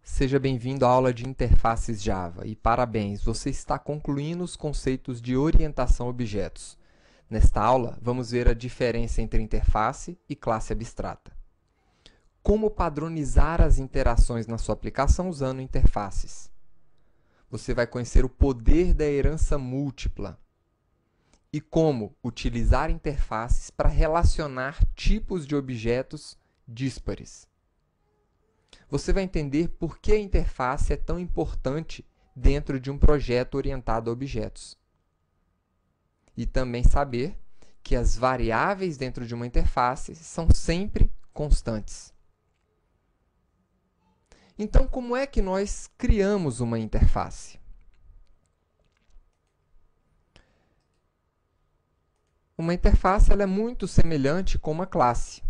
Seja bem-vindo à aula de Interfaces Java e parabéns, você está concluindo os conceitos de orientação a objetos. Nesta aula, vamos ver a diferença entre interface e classe abstrata. Como padronizar as interações na sua aplicação usando interfaces. Você vai conhecer o poder da herança múltipla e como utilizar interfaces para relacionar tipos de objetos díspares. Você vai entender por que a interface é tão importante dentro de um projeto orientado a objetos. E também saber que as variáveis dentro de uma interface são sempre constantes. Então, como é que nós criamos uma interface? Uma interface ela é muito semelhante com uma classe.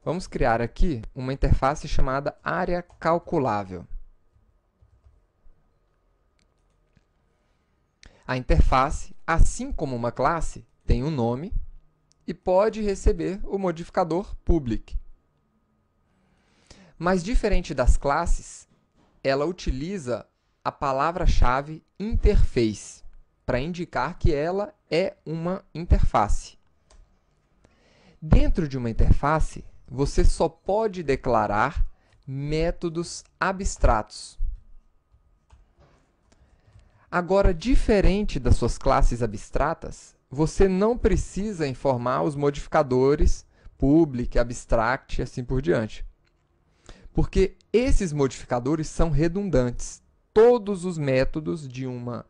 Vamos criar aqui uma interface chamada área calculável. A interface, assim como uma classe, tem um nome e pode receber o modificador public. Mas diferente das classes, ela utiliza a palavra-chave interface para indicar que ela é uma interface. Dentro de uma interface, você só pode declarar métodos abstratos. Agora, diferente das suas classes abstratas, você não precisa informar os modificadores public, abstract e assim por diante. Porque esses modificadores são redundantes. Todos os métodos de uma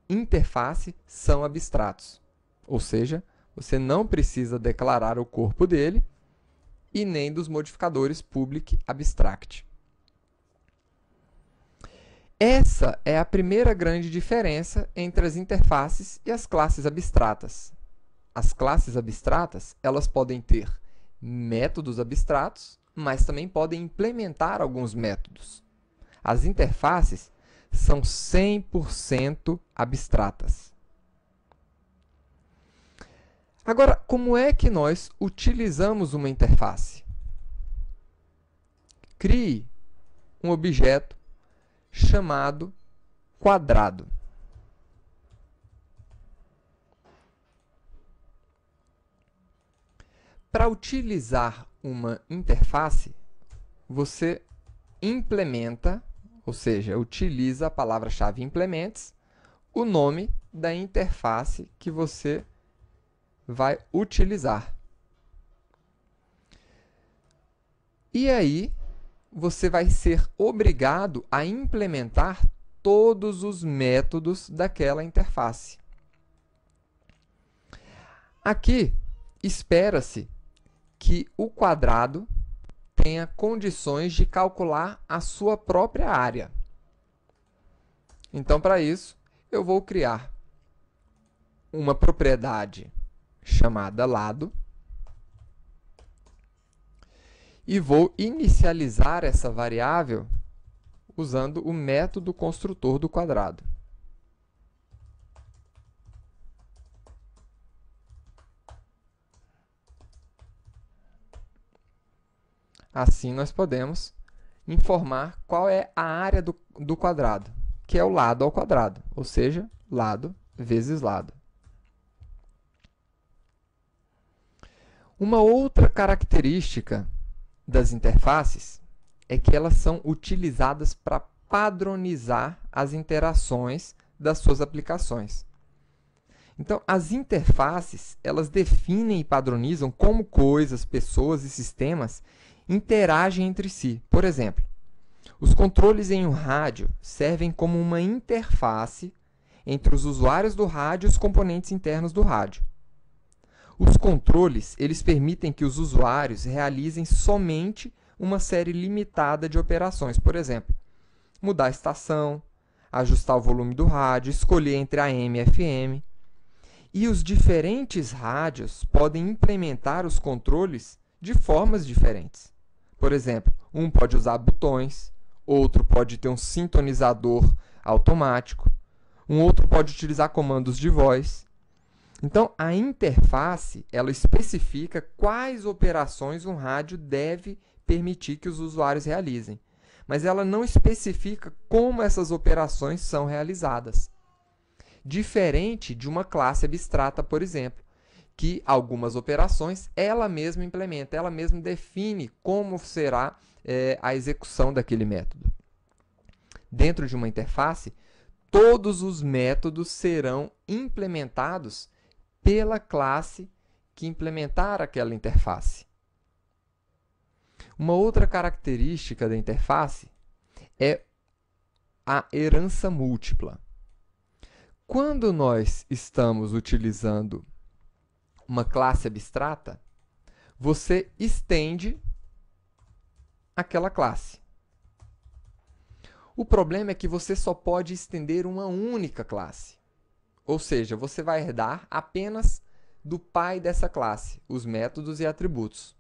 interface são abstratos. Ou seja, você não precisa declarar o corpo dele e nem dos modificadores public abstract. Essa é a primeira grande diferença entre as interfaces e as classes abstratas. As classes abstratas, elas podem ter métodos abstratos, mas também podem implementar alguns métodos. As interfaces são 100% abstratas. Agora, como é que nós utilizamos uma interface? Crie um objeto chamado quadrado. Para utilizar uma interface, você implementa, ou seja, utiliza a palavra-chave implements, o nome da interface que você vai utilizar. E aí, você vai ser obrigado a implementar todos os métodos daquela interface. Aqui, espera-se que o quadrado tenha condições de calcular a sua própria área. Então, para isso, eu vou criar uma propriedade chamada lado e vou inicializar essa variável usando o método construtor do quadrado. Assim, nós podemos informar qual é a área do quadrado, que é o lado ao quadrado, ou seja, lado vezes lado. Uma outra característica das interfaces é que elas são utilizadas para padronizar as interações das suas aplicações. Então, as interfaces, elas definem e padronizam como coisas, pessoas e sistemas interagem entre si. Por exemplo, os controles em um rádio servem como uma interface entre os usuários do rádio e os componentes internos do rádio. Os controles, eles permitem que os usuários realizem somente uma série limitada de operações. Por exemplo, mudar a estação, ajustar o volume do rádio, escolher entre AM e FM. E os diferentes rádios podem implementar os controles de formas diferentes. Por exemplo, um pode usar botões, outro pode ter um sintonizador automático, um outro pode utilizar comandos de voz. Então, a interface, ela especifica quais operações um rádio deve permitir que os usuários realizem. mas ela não especifica como essas operações são realizadas. Diferente de uma classe abstrata, por exemplo, que algumas operações ela mesma implementa, ela mesma define como será a execução daquele método. Dentro de uma interface, todos os métodos serão implementados pela classe que implementar aquela interface. Uma outra característica da interface é a herança múltipla. Quando nós estamos utilizando uma classe abstrata, você estende aquela classe. O problema é que você só pode estender uma única classe. Ou seja, você vai herdar apenas do pai dessa classe, os métodos e atributos.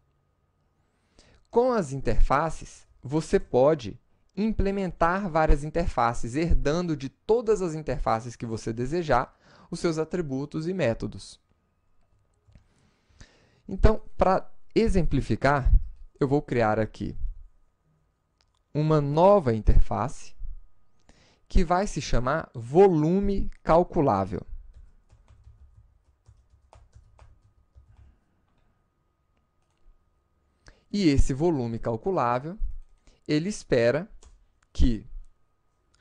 Com as interfaces, você pode implementar várias interfaces, herdando de todas as interfaces que você desejar os seus atributos e métodos. Então, para exemplificar, eu vou criar aqui uma nova interface que vai se chamar volume calculável. E esse volume calculável, ele espera que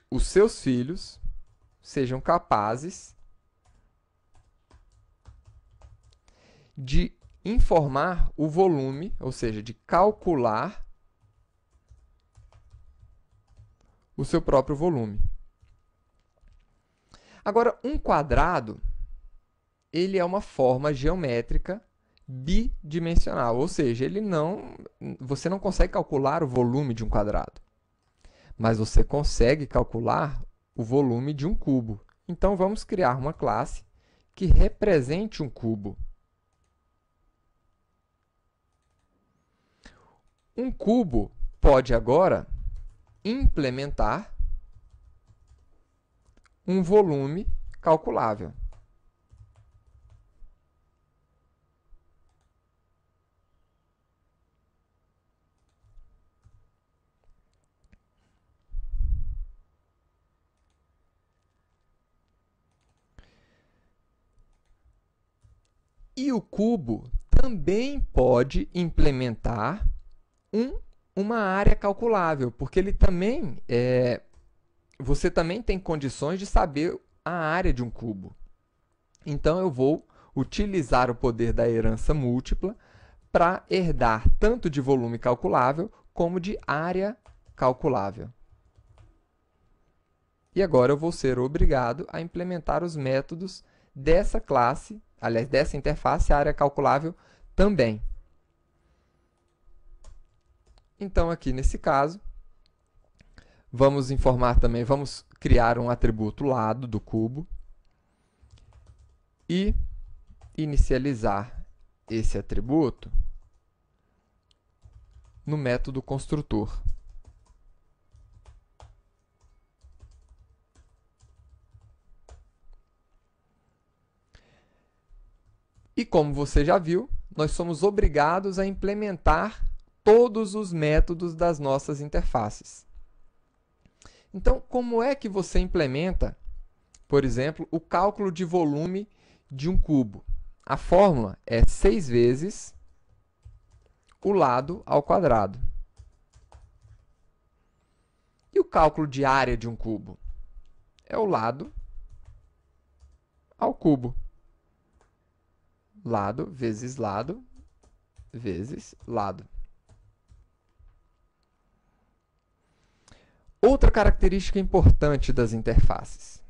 os seus filhos sejam capazes de informar o volume, ou seja, de calcular o seu próprio volume. Agora, um quadrado, ele é uma forma geométrica bidimensional, ou seja, você não consegue calcular o volume de um quadrado, mas você consegue calcular o volume de um cubo. Então, vamos criar uma classe que represente um cubo. Um cubo pode agora implementar um volume calculável. E o cubo também pode implementar uma área calculável, porque você também tem condições de saber a área de um cubo. Então, eu vou utilizar o poder da herança múltipla para herdar tanto de volume calculável como de área calculável. E agora eu vou ser obrigado a implementar os métodos dessa classe, aliás, dessa interface área calculável também. Então, aqui nesse caso, vamos informar também, vamos criar um atributo lado do cubo e inicializar esse atributo no método construtor. E como você já viu, nós somos obrigados a implementar todos os métodos das nossas interfaces. Então, como é que você implementa, por exemplo, o cálculo de volume de um cubo? A fórmula é 6 vezes o lado ao quadrado. E o cálculo de área de um cubo? É o lado ao cubo. Lado vezes lado vezes lado. Outra característica importante das interfaces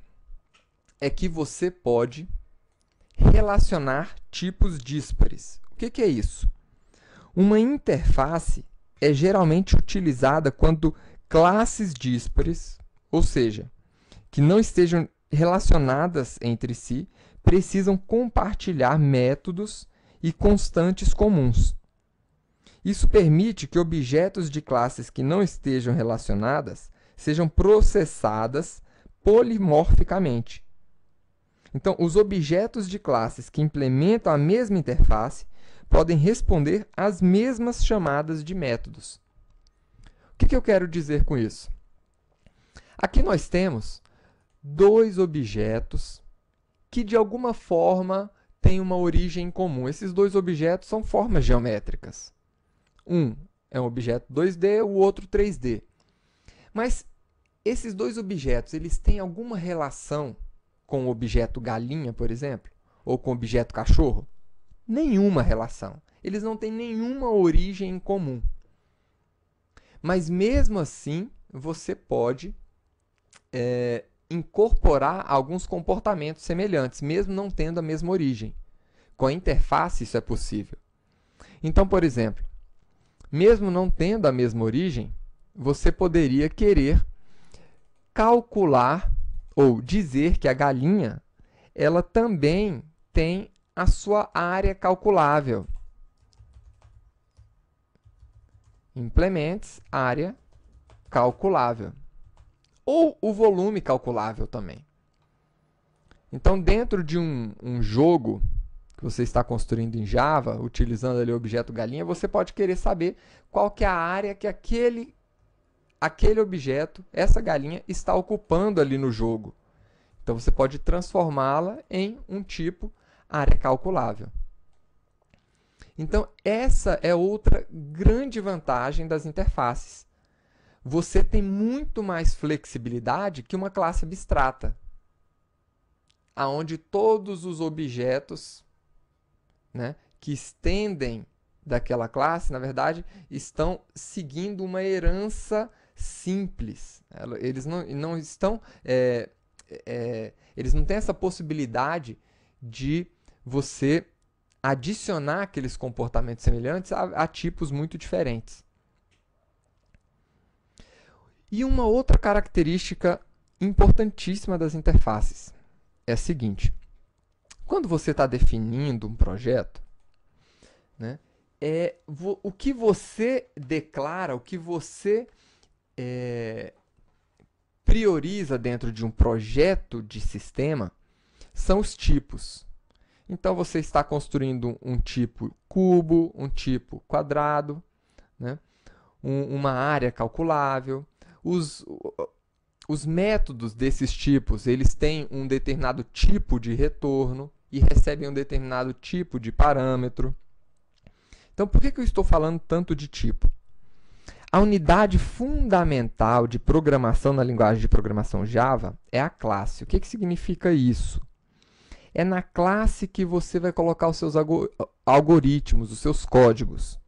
é que você pode relacionar tipos díspares. O que é isso? Uma interface é geralmente utilizada quando classes díspares, ou seja, que não estejam relacionadas entre si, precisam compartilhar métodos e constantes comuns. Isso permite que objetos de classes que não estejam relacionadas sejam processadas polimorficamente. Então, os objetos de classes que implementam a mesma interface podem responder às mesmas chamadas de métodos. que eu quero dizer com isso? Aqui nós temos dois objetos que, de alguma forma, têm uma origem comum. Esses dois objetos são formas geométricas. Um é um objeto 2D, o outro 3D. Mas esses dois objetos, eles têm alguma relação com o objeto galinha, por exemplo? Ou com o objeto cachorro? Nenhuma relação. Eles não têm nenhuma origem em comum. Mas, mesmo assim, você pode incorporar alguns comportamentos semelhantes, mesmo não tendo a mesma origem. Com a interface, isso é possível. Então, por exemplo, mesmo não tendo a mesma origem, você poderia querer calcular ou dizer que a galinha ela também tem a sua área calculável. Implementes área calculável. Ou o volume calculável também. Então, dentro de um jogo que você está construindo em Java, utilizando ali o objeto galinha, você pode querer saber qual que é a área que aquele objeto, essa galinha, está ocupando ali no jogo. Então, você pode transformá-la em um tipo área calculável. Então, essa é outra grande vantagem das interfaces. Você tem muito mais flexibilidade que uma classe abstrata, onde todos os objetos, né, que estendem daquela classe, na verdade, estão seguindo uma herança simples. Eles não estão... eles não têm essa possibilidade de você adicionar aqueles comportamentos semelhantes a tipos muito diferentes. E uma outra característica importantíssima das interfaces é a seguinte: quando você está definindo um projeto, né, o que você declara, o que você prioriza dentro de um projeto de sistema são os tipos. Então, você está construindo um tipo cubo, um tipo quadrado, né, uma área calculável. Os métodos desses tipos, eles têm um determinado tipo de retorno e recebem um determinado tipo de parâmetro. Então, por que eu estou falando tanto de tipo? A unidade fundamental de programação na linguagem de programação Java é a classe. O que significa isso? É na classe que você vai colocar os seus algoritmos, os seus códigos.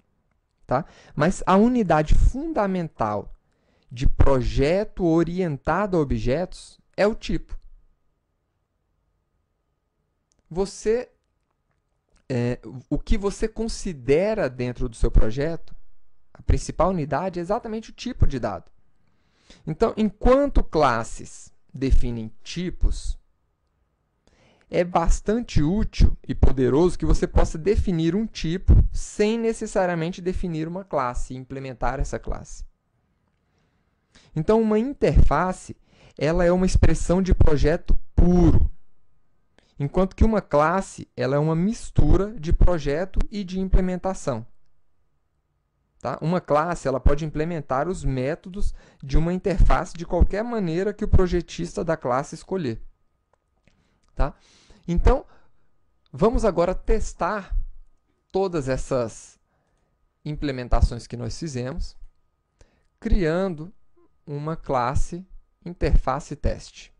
Tá? Mas a unidade fundamental de projeto orientado a objetos é o tipo. O que você considera dentro do seu projeto, a principal unidade é exatamente o tipo de dado. Então, enquanto classes definem tipos, é bastante útil e poderoso que você possa definir um tipo sem necessariamente definir uma classe e implementar essa classe. Então, uma interface ela é uma expressão de projeto puro, enquanto que uma classe ela é uma mistura de projeto e de implementação. Tá? Uma classe ela pode implementar os métodos de uma interface de qualquer maneira que o projetista da classe escolher. Tá? Então, vamos agora testar todas essas implementações que nós fizemos, criando uma classe interface teste.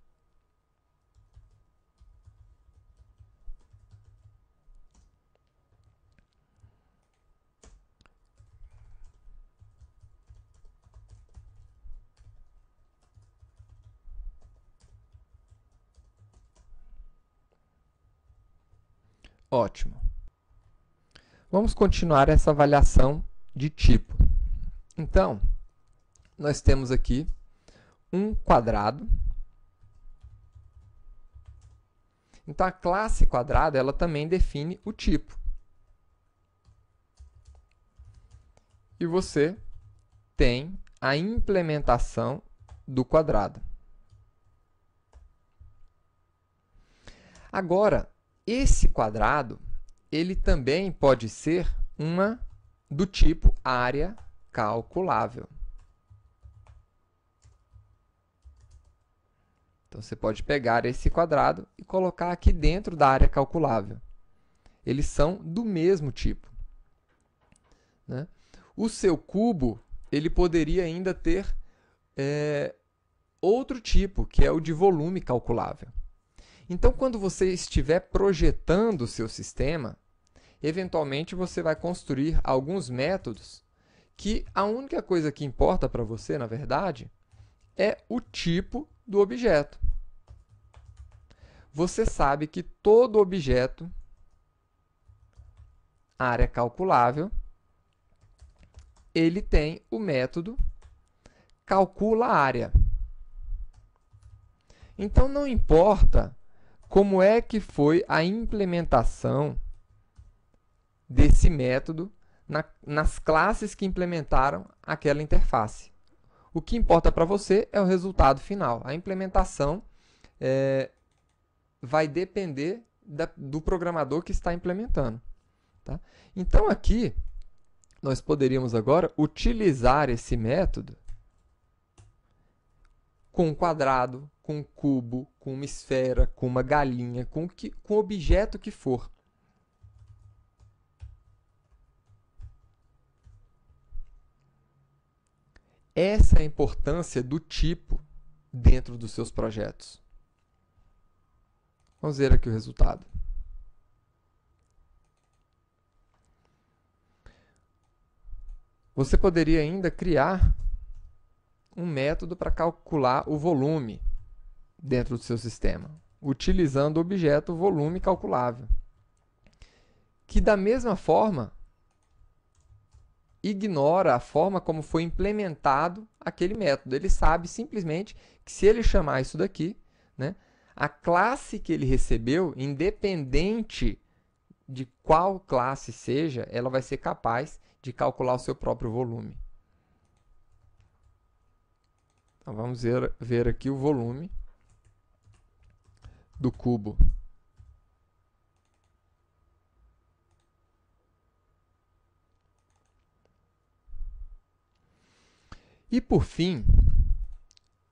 Ótimo. Vamos continuar essa avaliação de tipo. Então, nós temos aqui um quadrado. Então, a classe quadrado ela também define o tipo. E você tem a implementação do quadrado. Agora, esse quadrado ele também pode ser do tipo área calculável. Então, você pode pegar esse quadrado e colocar aqui dentro da área calculável. Eles são do mesmo tipo, né? O seu cubo, ele poderia ainda ter outro tipo, que é o de volume calculável. Então, quando você estiver projetando o seu sistema, eventualmente você vai construir alguns métodos que a única coisa que importa para você, na verdade, é o tipo do objeto. Você sabe que todo objeto, área calculável, ele tem o método calcula área. Então, não importa como é que foi a implementação desse método nas classes que implementaram aquela interface. O que importa para você é o resultado final. A implementação vai depender do programador que está implementando. Tá? Então, aqui, nós poderíamos agora utilizar esse método com um quadrado, com um cubo, com uma esfera, com uma galinha, com o objeto que for. Essa é a importância do tipo dentro dos seus projetos. Vamos ver aqui o resultado. Você poderia ainda criar um método para calcular o volume dentro do seu sistema, utilizando o objeto volume calculável, que da mesma forma ignora a forma como foi implementado aquele método. Ele sabe simplesmente que se ele chamar isso daqui, né, a classe que ele recebeu, independente de qual classe seja, ela vai ser capaz de calcular o seu próprio volume. Então, vamos ver aqui o volume do cubo. E, por fim,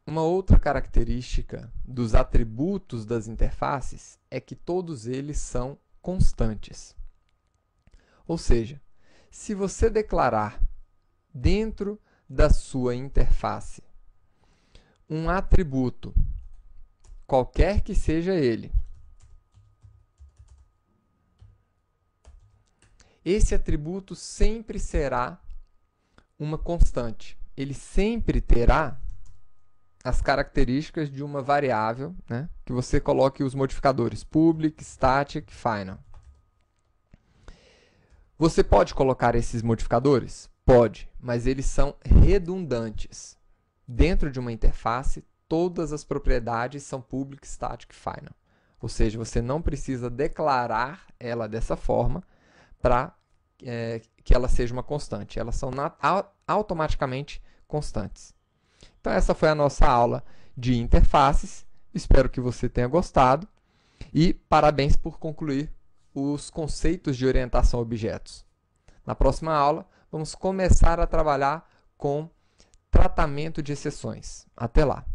uma outra característica dos atributos das interfaces é que todos eles são constantes. Ou seja, se você declarar dentro da sua interface um atributo, qualquer que seja ele, esse atributo sempre será uma constante. Ele sempre terá as características de uma variável, né, que você coloque os modificadores public, static, final. Você pode colocar esses modificadores? Pode, mas eles são redundantes. Dentro de uma interface, todas as propriedades são public, static, final. Ou seja, você não precisa declarar ela dessa forma para que ela seja uma constante. Elas são automaticamente constantes. Então, essa foi a nossa aula de interfaces. Espero que você tenha gostado. E parabéns por concluir os conceitos de orientação a objetos. Na próxima aula, vamos começar a trabalhar com tratamento de exceções. Até lá!